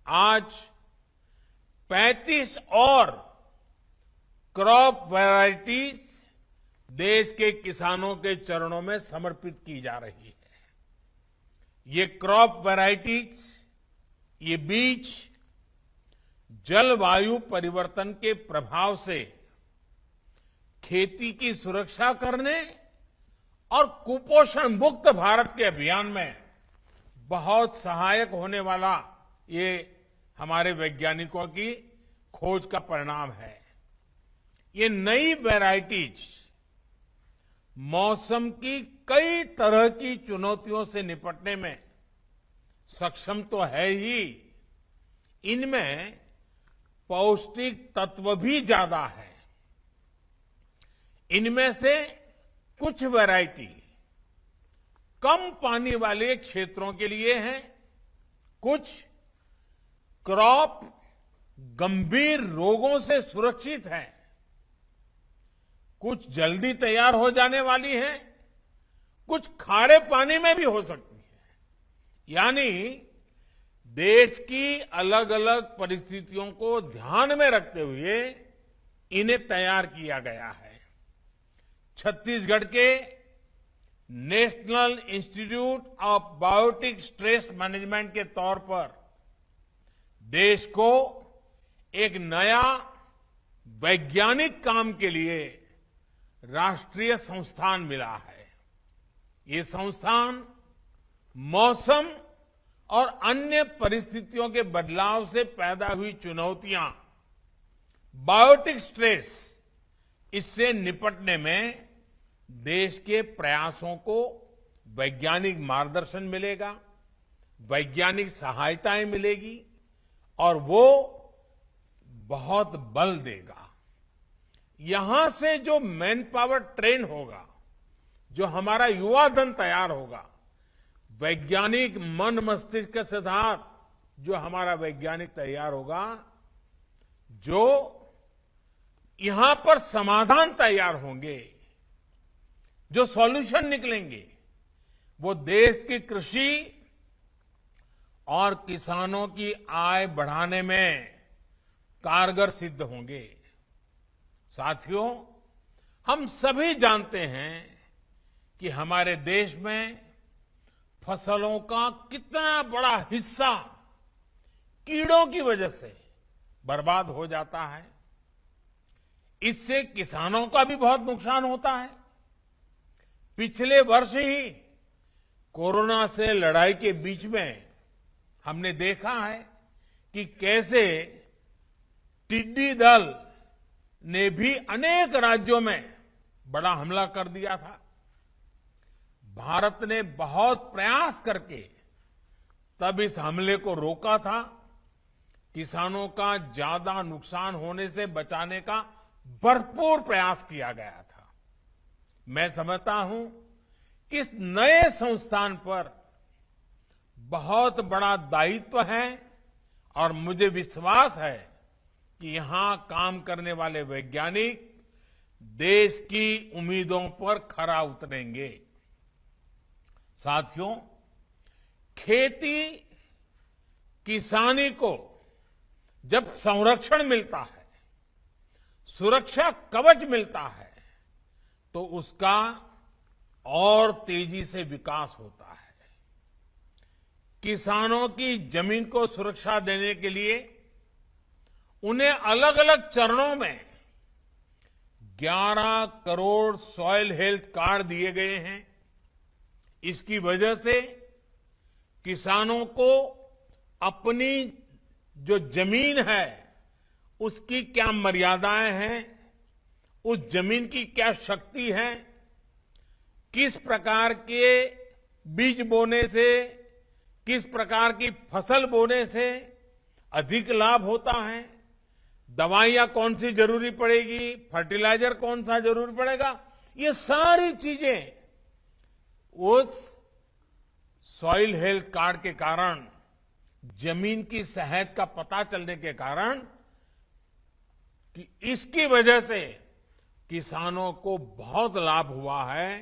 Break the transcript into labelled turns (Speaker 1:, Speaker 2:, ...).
Speaker 1: आज 35 और crop varieties देश के किसानों के चरणों में समर्पित की जा रही है। ये क्रॉप वैरायटीज, ये बीज जलवायु परिवर्तन के प्रभाव से खेती की सुरक्षा करने और कुपोषण मुक्त भारत के अभियान में बहुत सहायक होने वाला ये हमारे वैज्ञानिकों की खोज का परिणाम है। ये नई वैरायटीज मौसम की कई तरह की चुनौतियों से निपटने में सक्षम तो है ही, इनमें पौष्टिक तत्व भी ज्यादा है। इनमें से कुछ वैरायटी कम पानी वाले क्षेत्रों के लिए है, कुछ क्रॉप गंभीर रोगों से सुरक्षित है, कुछ जल्दी तैयार हो जाने वाली है, कुछ खारे पानी में भी हो सकती है। यानी देश की अलग अलग परिस्थितियों को ध्यान में रखते हुए इन्हें तैयार किया गया है। छत्तीसगढ़ के national institute of biotic stress management के तौर पर देश को एक नया वैज्ञानिक काम के लिए राष्ट्रीय संस्थान मिला है। ये संस्थान मौसम और अन्य परिस्थितियों के बदलाव से पैदा हुई चुनौतियां, बायोटिक स्ट्रेस, इससे निपटने में देश के प्रयासों को वैज्ञानिक मार्गदर्शन मिलेगा, वैज्ञानिक सहायताएं मिलेगी और वो बहुत बल देगा। यहां से जो मैन पावर ट्रेन होगा, जो हमारा युवा धन तैयार होगा, वैज्ञानिक मन मस्तिष्क के साथ जो हमारा वैज्ञानिक तैयार होगा, जो यहां पर समाधान तैयार होंगे, जो सॉल्यूशन निकलेंगे, वो देश की कृषि और किसानों की आय बढ़ाने में कारगर सिद्ध होंगे। साथियों, हम सभी जानते हैं कि हमारे देश में फसलों का कितना बड़ा हिस्सा कीड़ों की वजह से बर्बाद हो जाता है। इससे किसानों का भी बहुत नुकसान होता है। पिछले वर्ष ही कोरोना से लड़ाई के बीच में हमने देखा है कि कैसे टिड्डी दल ने भी अनेक राज्यों में बड़ा हमला कर दिया था। भारत ने बहुत प्रयास करके तब इस हमले को रोका था। किसानों का ज्यादा नुकसान होने से बचाने का भरपूर प्रयास किया गया था। मैं समझता हूं कि इस नए संस्थान पर बहुत बड़ा दायित्व है और मुझे विश्वास है कि यहां काम करने वाले वैज्ञानिक देश की उम्मीदों पर खरा उतरेंगे। साथियों, खेती किसानी को जब संरक्षण मिलता है, सुरक्षा कवच मिलता है, तो उसका और तेजी से विकास होता है। किसानों की जमीन को सुरक्षा देने के लिए उन्हें अलग अलग चरणों में 11 करोड़ सॉइल हेल्थ कार्ड दिए गए हैं। इसकी वजह से किसानों को अपनी जो जमीन है उसकी क्या मर्यादाएं हैं, उस जमीन की क्या शक्ति है, किस प्रकार के बीज बोने से, किस प्रकार की फसल बोने से अधिक लाभ होता है, दवाइयां कौन सी जरूरी पड़ेगी, फर्टिलाइजर कौन सा जरूरी पड़ेगा, ये सारी चीजें उस सॉइल हेल्थ कार्ड के कारण, जमीन की सेहत का पता चलने के कारण, कि इसकी वजह से किसानों को बहुत लाभ हुआ है।